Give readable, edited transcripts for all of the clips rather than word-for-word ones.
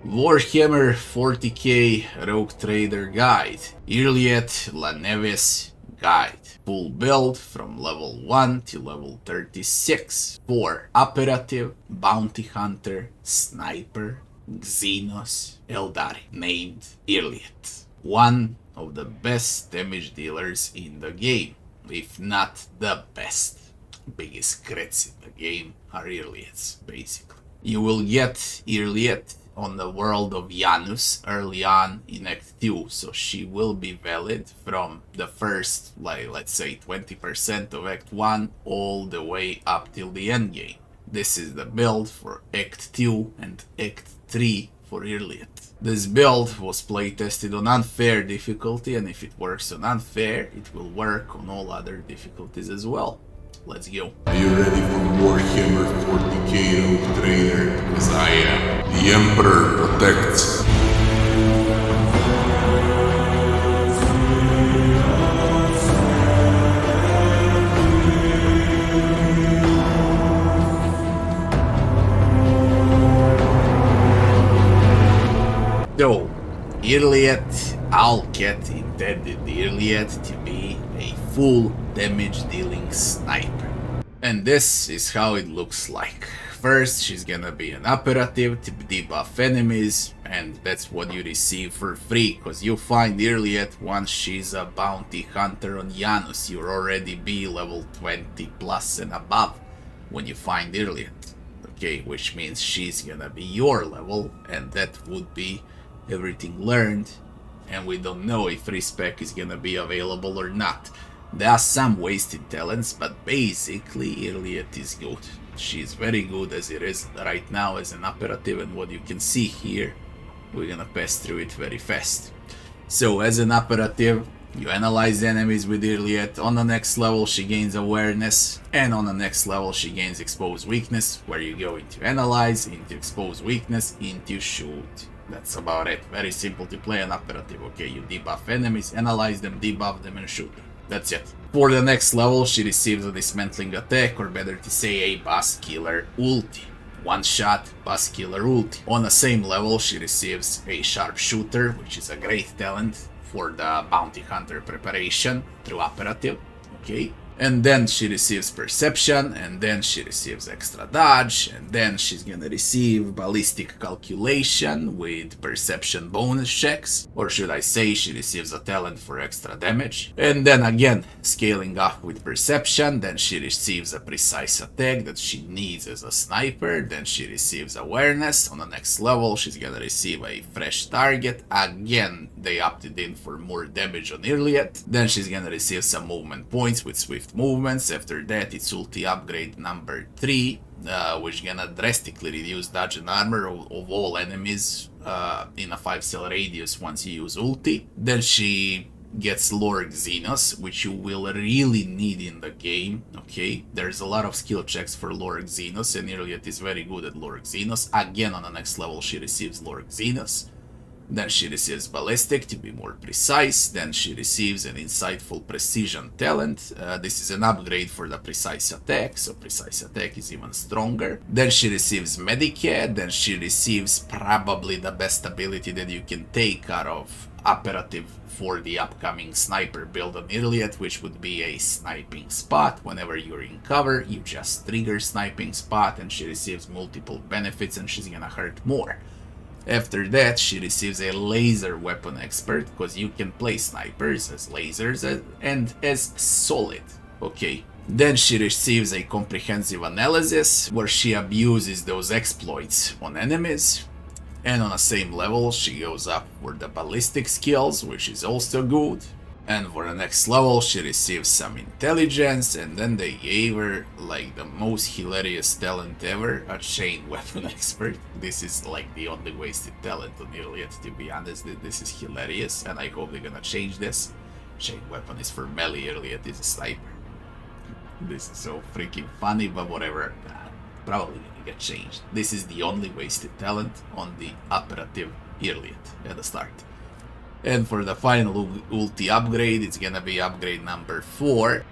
Warhammer 40K Rogue Trader Guide, Yrliet Lanaevyss Guide. Full build from level 1 to level 36 for Operative, Bounty Hunter, Sniper, Xenos, Aeldari, named Yrliet. One of the best damage dealers in the game, if not the best. Biggest crits in the game are Yrliets, basically. You will get Yrliet on the world of Janus early on in Act 2, so she will be valid from the first, let's say 20% of Act 1 all the way up till the end game. This is the build for Act 2 and Act 3 for Yrliet. This build was playtested on unfair difficulty, and if it works on unfair, it will work on all other difficulties as well. Let's go. Are you ready for Warhammer 40K Rogue Trader? Because I am. The Emperor protects. So, Yrliet, Alket intended Yrliet to be a full damage dealing sniper. And this is how it looks like. First, she's gonna be an operative to debuff enemies, and that's what you receive for free, cause you find Yrliet once she's a bounty hunter on Janus. You'll already be level 20 plus and above when you find Yrliet. Okay, which means she's gonna be your level, and that would be everything learned, and we don't know if respec is gonna be available or not. There are some wasted talents, but basically Yrliet is good. She's very good as it is right now as an operative, and what you can see here, we're gonna pass through it very fast. So as an operative, you analyze enemies with Yrliet. On the next level she gains awareness, and on the next level she gains exposed weakness, where you go into analyze, into exposed weakness, into shoot. That's about it. Very simple to play an operative. Okay, you debuff enemies, analyze them, debuff them, and shoot them. That's it. For the next level, she receives a dismantling attack, or better to say a boss killer ulti. One shot, boss killer ulti. On the same level, she receives a sharpshooter, which is a great talent for the bounty hunter preparation through operative. Okay. And then she receives perception, and then she receives extra dodge, and then she's gonna receive ballistic calculation with perception bonus checks, or should I say she receives a talent for extra damage. And then again, scaling up with perception, then she receives a precise attack that she needs as a sniper, then she receives awareness. On the next level, she's gonna receive a fresh target. Again, they opted in for more damage on Yrliet. Then she's gonna receive some movement points with swift movements. After that, it's ulti upgrade number 3, which gonna drastically reduce dodge and armor of all enemies in a 5-cell radius once you use ulti. Then she gets Lord Xenos, which you will really need in the game. Okay, there's a lot of skill checks for Lord Xenos, and Yrliet is very good at Lord Xenos. Again, on the next level she receives Lord Xenos. Then she receives ballistic to be more precise. Then she receives an insightful precision talent. This is an upgrade for the precise attack, so precise attack is even stronger. Then she receives Medicaid. Then she receives probably the best ability that you can take out of operative for the upcoming sniper build on Yrliet, which would be a sniping spot. Whenever you're in cover, you just trigger sniping spot, and she receives multiple benefits, and she's gonna hurt more. After that, she receives a laser weapon expert, because you can play snipers as lasers and as solid. Okay. Then she receives a comprehensive analysis, where she abuses those exploits on enemies. And on the same level, she goes up for the ballistic skills, which is also good. And for the next level, she receives some intelligence, and then they gave her like the most hilarious talent ever, a chain weapon expert. This is like the only wasted talent on Yrliet, to be honest. This is hilarious, and I hope they're gonna change this. Chain weapon is for melee, Yrliet is a sniper. This is so freaking funny, but whatever. Probably gonna get changed. This is the only wasted talent on the operative Yrliet at the start. And for the final ulti upgrade, it's gonna be upgrade number 4.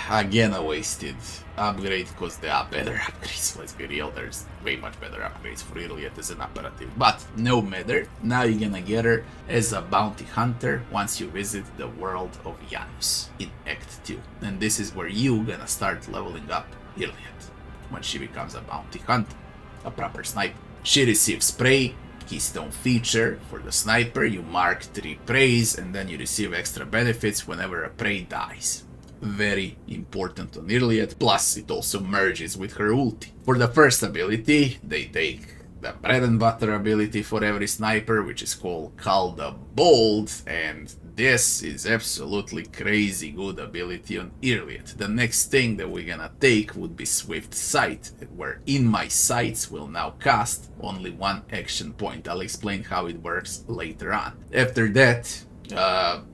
Again a wasted upgrade, because there are better upgrades, let's be real, there's way much better upgrades for Yrliet as an operative. But no matter, now you're gonna get her as a bounty hunter once you visit the world of Janus in Act 2. And this is where you're gonna start leveling up Yrliet, when she becomes a bounty hunter, a proper sniper. She receives spray, keystone feature. For the sniper, you mark 3 preys and then you receive extra benefits whenever a prey dies. Very important on Yrliet, plus it also merges with her ulti. For the first ability, they take the bread and butter ability for every sniper, which is called Call the Bold, and this is absolutely crazy good ability on Yrliet. The next thing that we're gonna take would be Swift Sight, where in my sights will now cast only 1 action point. I'll explain how it works later on. After that,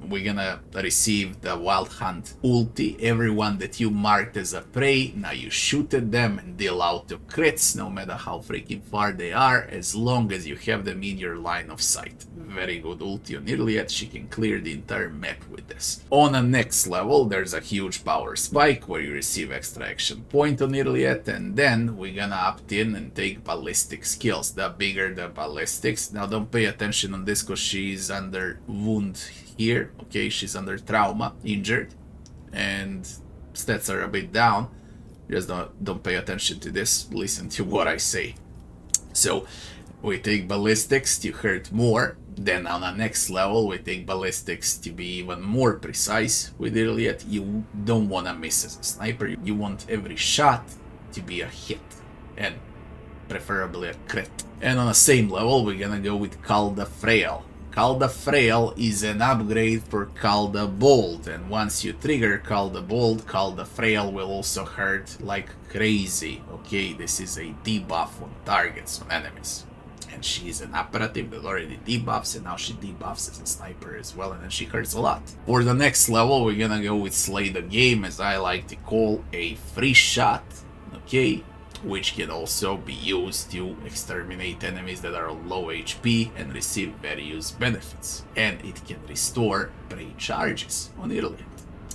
we're gonna receive the Wild Hunt ulti. Everyone that you marked as a prey, now you shoot at them and deal out of crits, no matter how freaking far they are, as long as you have them in your line of sight. Very good ulti on Yrliet, she can clear the entire map with this. On the next level, there's a huge power spike where you receive extra action point on Yrliet, and then we're gonna opt in and take ballistic skills. The bigger the ballistics. Now don't pay attention on this because she's under wound here, okay, she's under trauma, injured, and stats are a bit down. Just don't pay attention to this, listen to what I say. So we take ballistics to hurt more, then on the next level we take ballistics to be even more precise. With Yrliet, you don't want to miss as a sniper, you want every shot to be a hit, and preferably a crit. And on the same level we're gonna go with Call the Frail. Call the Frail is an upgrade for Call the Bold, and once you trigger Call the Bold, Call the Frail will also hurt like crazy. Okay, this is a debuff on targets, on enemies. And she's an operative that already debuffs, and now she debuffs as a sniper as well, and then she hurts a lot. For the next level, we're gonna go with Slay the Game, as I like to call a free shot, okay? Which can also be used to exterminate enemies that are low HP and receive various benefits. And it can restore prey charges on Yrliet.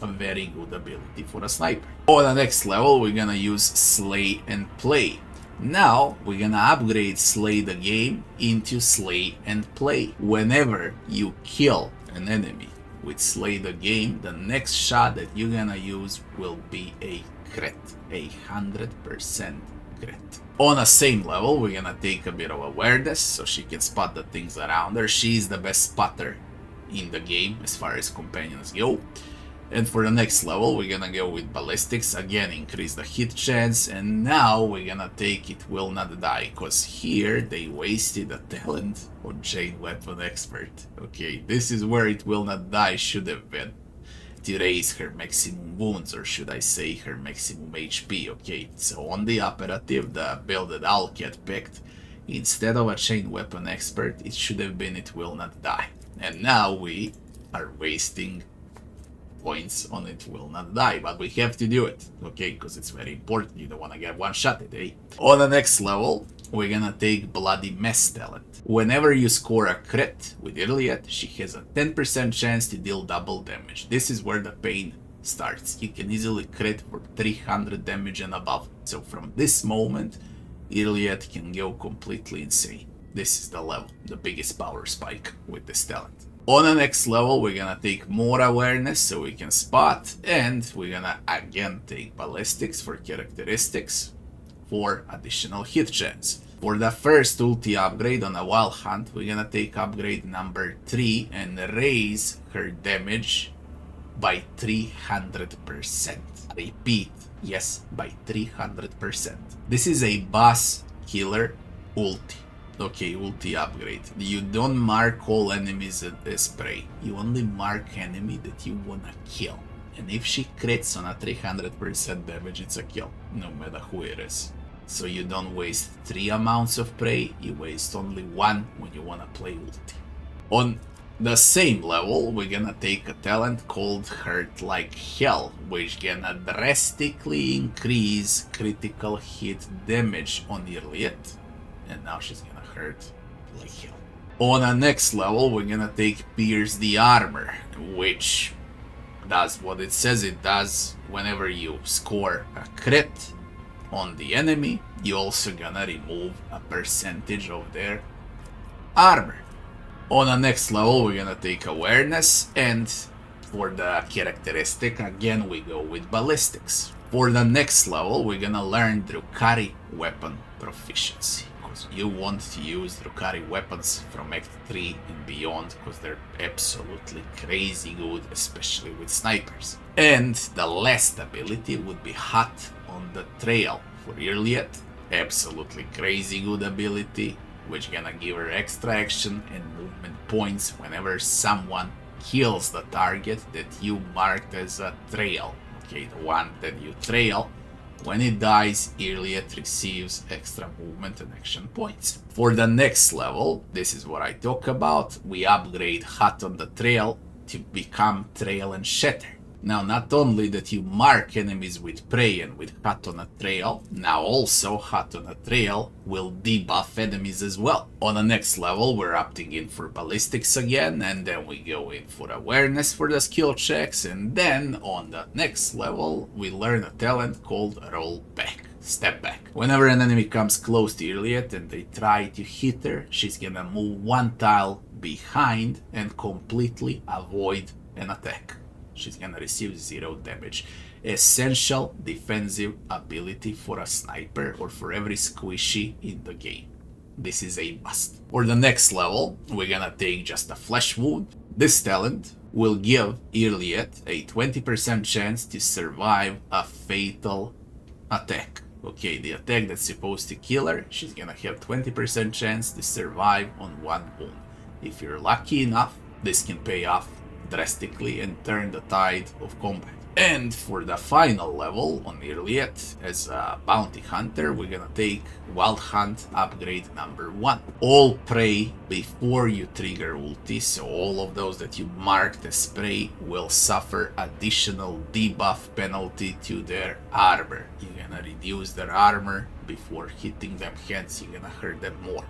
A very good ability for a sniper. On the next level, we're gonna use Slay and Play. Now, we're gonna upgrade Slay the Game into Slay and Play. Whenever you kill an enemy with Slay the Game, the next shot that you're gonna use will be a crit, 100% crit. On the same level, we're gonna take a bit of awareness so she can spot the things around her. She's the best spotter in the game as far as companions go. And for the next level, we're gonna go with ballistics, again increase the hit chance, and now we're gonna take It Will Not Die, cause here they wasted a talent on Chain Weapon Expert. Okay, this is where It Will Not Die should have been, to raise her maximum wounds, or should I say her maximum HP. Okay, so on the operative, the build that I'll get picked, instead of a Chain Weapon Expert, it should have been It Will Not Die. And now we are wasting points on It Will Not Die, but we have to do it, okay, because it's very important. You don't want to get one shot at it. On the next level, we're gonna take Bloody Mess talent. Whenever you score a crit with Yrliet, she has a 10% chance to deal double damage. This is where the pain starts. You can easily crit for 300 damage and above. So from this moment, Yrliet can go completely insane. This is the level, the biggest power spike with this talent. On the next level, we're gonna take more awareness so we can spot, and we're gonna again take ballistics for characteristics for additional hit chance. For the first ulti upgrade on a Wild Hunt, we're gonna take upgrade number 3 and raise her damage by 300%. Repeat, yes, by 300%. This is a boss killer ulti. Okay, ulti upgrade. You don't mark all enemies as prey. You only mark enemy that you wanna kill. And if she crits on a 300% damage, it's a kill, no matter who it is. So you don't waste 3 amounts of prey, you waste only 1 when you wanna play ulti. On the same level, we're gonna take a talent called Hurt Like Hell, which gonna drastically increase critical hit damage on Yrliet. And now she's gonna hurt like hell. On the next level, we're gonna take Pierce the Armor, which does what it says it does. Whenever you score a crit on the enemy, you also gonna remove a percentage of their armor. On the next level, we're gonna take Awareness, and for the characteristic, again we go with Ballistics. For the next level, we're gonna learn Drukhari Weapon Proficiency, because you want to use Drukhari weapons from Act 3 and beyond, because they're absolutely crazy good, especially with snipers. And the last ability would be Hot on the Trail for Yrliet. Absolutely crazy good ability, which gonna give her extra action and movement points whenever someone kills the target that you marked as a trail. Okay, the one that you trail. When it dies, Yrliet receives extra movement and action points. For the next level, this is what I talk about, we upgrade Hot on the Trail to become Trail and Shatter. Now, not only that you mark enemies with prey and with Hot on a Trail, now also Hot on a Trail will debuff enemies as well. On the next level, we're opting in for Ballistics again, and then we go in for Awareness for the skill checks, and then on the next level, we learn a talent called Roll Back. Step back. Whenever an enemy comes close to Yrliet and they try to hit her, she's gonna move one tile behind and completely avoid an attack. She's gonna receive 0 damage. Essential defensive ability for a sniper or for every squishy in the game. This is a must. For the next level, we're gonna take just a flesh wound. This talent will give Yrliet a 20% chance to survive a fatal attack. Okay, the attack that's supposed to kill her, she's gonna have 20% chance to survive on one wound. If you're lucky enough, this can pay off drastically and turn the tide of combat. And for the final level on Yrliet, as a bounty hunter, we're gonna take Wild Hunt upgrade number 1. All prey before you trigger ulti, so all of those that you marked as prey will suffer additional debuff penalty to their armor. You're gonna reduce their armor before hitting them, hence you're gonna hurt them more.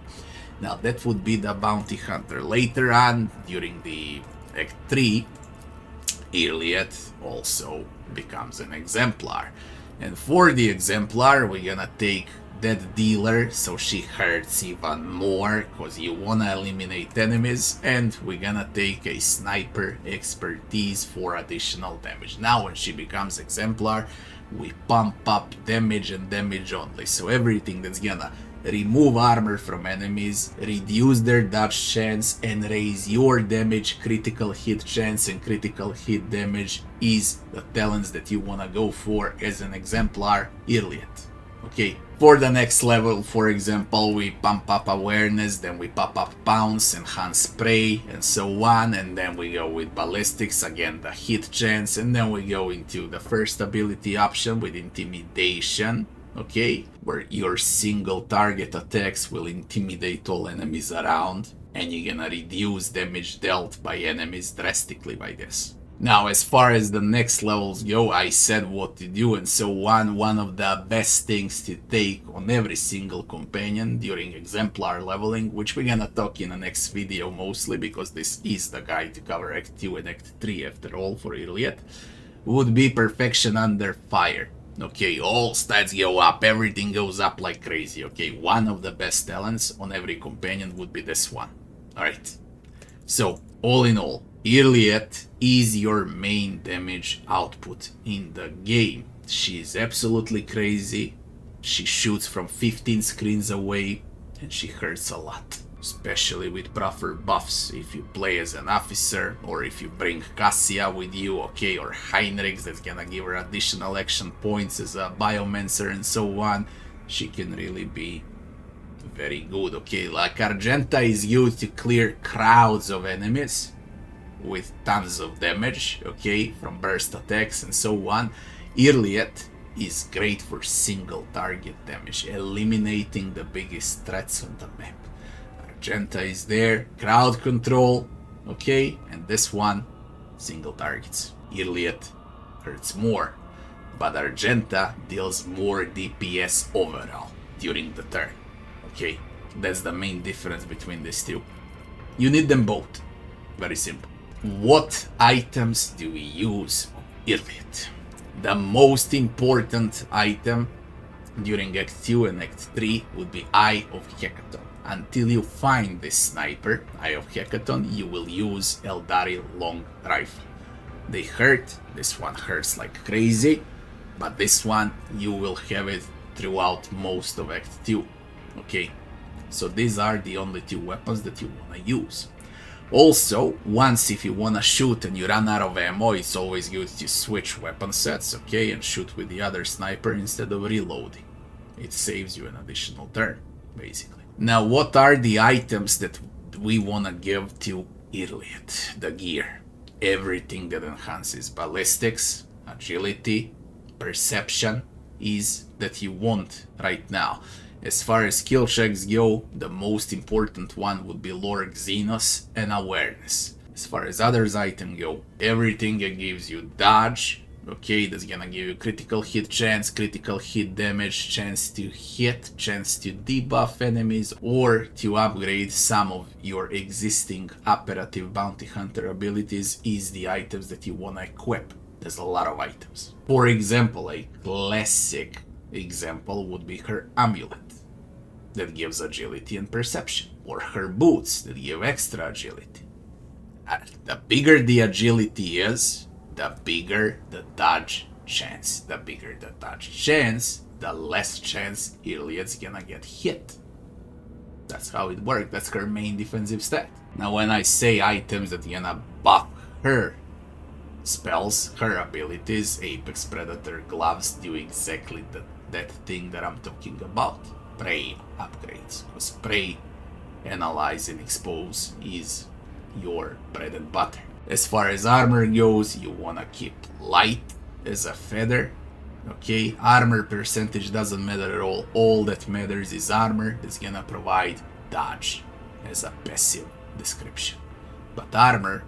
Now that would be the bounty hunter. Later on, during the Act 3, Yrliet also becomes an exemplar. And for the exemplar, we're gonna take Dead Dealer, so she hurts even more, because you wanna eliminate enemies. And we're gonna take a Sniper Expertise for additional damage. Now when she becomes exemplar, we pump up damage and damage only. So everything that's gonna remove armor from enemies, reduce their dodge chance, and raise your damage, critical hit chance, and critical hit damage is the talents that you wanna go for as an exemplar Yrliet. Okay, for the next level, for example, we pump up Awareness, then we pop up Pounce, Enhance Spray, and so on, and then we go with Ballistics, again the hit chance, and then we go into the first ability option with Intimidation. Okay, where your single target attacks will intimidate all enemies around, and you're gonna reduce damage dealt by enemies drastically by this. Now, as far as the next levels go, I said what to do and so on. One of the best things to take on every single companion during exemplar leveling, which we're gonna talk in the next video mostly, because this is the guide to cover Act 2 and Act 3 after all for Yrliet, would be Perfection Under Fire. Okay, all stats go up, everything goes up like crazy. Okay, one of the best talents on every companion would be this one. Alright, so all in all, Yrliet is your main damage output in the game. She is absolutely crazy, she shoots from 15 screens away, and she hurts a lot. Especially with proper buffs, if you play as an officer, or if you bring Cassia with you, okay, or Heinrichs, that's gonna give her additional action points as a Biomancer and so on, she can really be very good, okay. Like Argenta is used to clear crowds of enemies with tons of damage, okay, from burst attacks and so on. Yrliet is great for single target damage, eliminating the biggest threats on the map. Argenta is there, crowd control, okay, and this one, single targets. Yrliet hurts more, but Argenta deals more DPS overall during the turn, okay. That's the main difference between these two. You need them both. Very simple. What items do we use on Yrliet? The most important item during Act 2 and Act 3 would be Eye of Hecaton. Until you find this sniper, Eye of Hecaton, you will use Aeldari long rifle. They hurt, this one hurts like crazy, but this one you will have it throughout most of Act 2. Okay, so these are the only two weapons that you wanna use. Also, once if you wanna shoot and you run out of ammo, it's always good to switch weapon sets, okay, and shoot with the other sniper instead of reloading. It saves you an additional turn, basically. Now, what are the items that we wanna give to Yrliet? The gear. Everything that enhances ballistics, agility, perception is that you want right now. As far as skill checks go, the most important one would be Lore Xenos and Awareness. As far as others items go, everything that gives you dodge, okay, that's gonna give you critical hit chance, critical hit damage, chance to hit, chance to debuff enemies, or to upgrade some of your existing Operative Bounty Hunter abilities is the items that you wanna equip. There's a lot of items. For example, a classic example would be her amulet that gives agility and perception, or her boots that give extra agility. The bigger the agility is, the bigger the dodge chance. The bigger the dodge chance, the less chance Yrliet's gonna get hit. That's how it works. That's her main defensive stat. Now when I say items that gonna buff her spells, her abilities, Apex Predator gloves do exactly that thing that I'm talking about. Prey upgrades. Because prey, analyze and expose is your bread and butter. As far as armor goes, you wanna keep light as a feather. Okay, armor percentage doesn't matter at all. All that matters is armor that's gonna provide dodge as a passive description. But armor,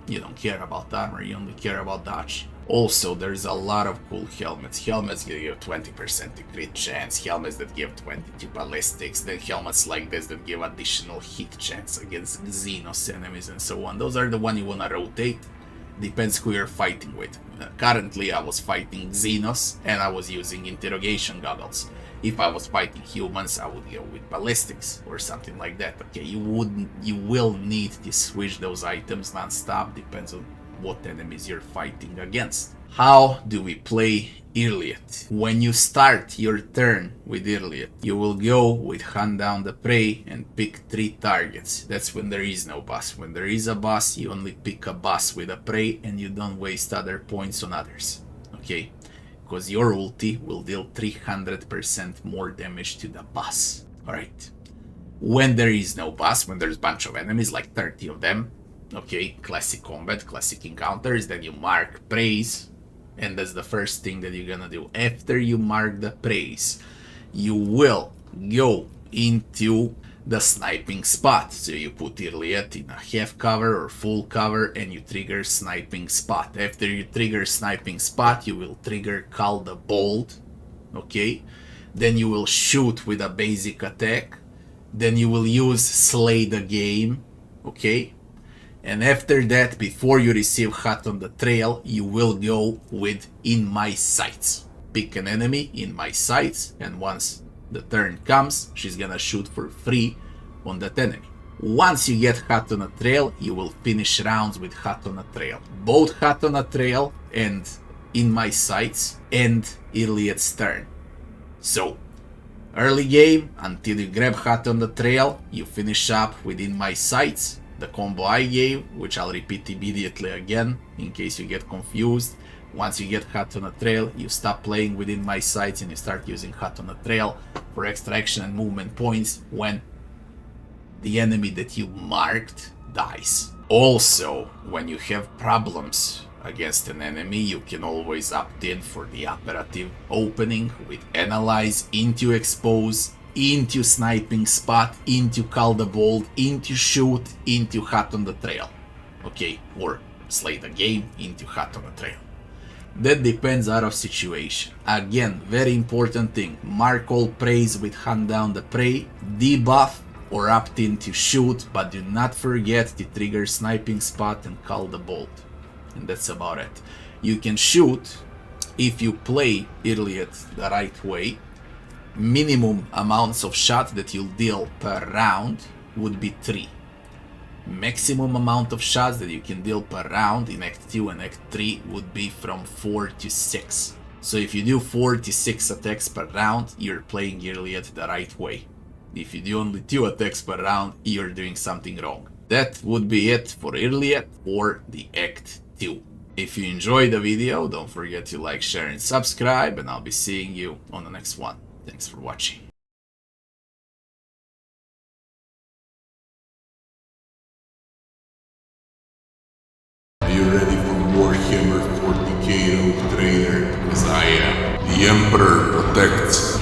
you don't care about armor, you only care about dodge. Also, there's a lot of cool helmets. Helmets that give 20% to crit chance, helmets that give 20 to ballistics, then helmets like this that give additional hit chance against Xenos enemies and so on. Those are the one you wanna rotate. Depends who you're fighting with. Currently I was fighting Xenos and I was using interrogation goggles. If I was fighting humans, I would go with ballistics or something like that. Okay, you will need to switch those items non-stop, depends on what enemies you're fighting against. How do we play Yrliet? When you start your turn with Yrliet, you will go with hunt down the prey and pick 3 targets. That's when there is no boss. When there is a boss, you only pick a boss with a prey and you don't waste other points on others. Okay? Because your ulti will deal 300% more damage to the boss. Alright. When there is no boss, when there's a bunch of enemies, like 30 of them, okay, classic combat, classic encounters, then you mark preys, and that's the first thing that you're gonna do. After you mark the preys, you will go into the sniping spot. So you put Yrliet in a half cover or full cover and you trigger sniping spot. After you trigger sniping spot, you will trigger Call the Bolt, okay? Then you will shoot with a basic attack. Then you will use Slay the Game, okay? And after that, before you receive Hot on the Trail, you will go with In My Sights. Pick an enemy in my sights, and once the turn comes, she's gonna shoot for free on that enemy. Once you get Hot on a Trail, you will finish rounds with Hot on a Trail. Both Hot on a Trail and In My Sights end Yrliet's turn. So, early game, until you grab Hot on the Trail, you finish up with In My Sights. The combo I gave, which I'll repeat immediately again in case you get confused. Once you get Hot on a Trail, you stop playing within my sights and you start using Hot on a Trail for extra action and movement points when the enemy that you marked dies. Also, when you have problems against an enemy, you can always opt in for the operative opening with Analyze, into Expose, into Sniping Spot, into Call the Bolt, into Shoot, into Hot on the Trail. Okay, or Slay the Game, into Hot on the Trail. That depends out of situation. Again, very important thing, mark all preys with Hunt Down the Prey, debuff or opt-in to shoot, but do not forget to trigger sniping spot and call the bolt. And that's about it. You can shoot if you play Yrliet the right way. Minimum amounts of shot that you'll deal per round would be 3. Maximum amount of shots that you can deal per round in Act 2 and Act 3 would be from 4 to 6. So if you do 4 to 6 attacks per round, you're playing Yrliet the right way. If you do only 2 attacks per round, you're doing something wrong. That would be it for Yrliet or the Act 2. If you enjoyed the video, don't forget to like, share and subscribe, and I'll be seeing you on the next one. Thanks for watching. Are you ready for Warhammer 40K Rogue Trader? Because I am. The Emperor protects.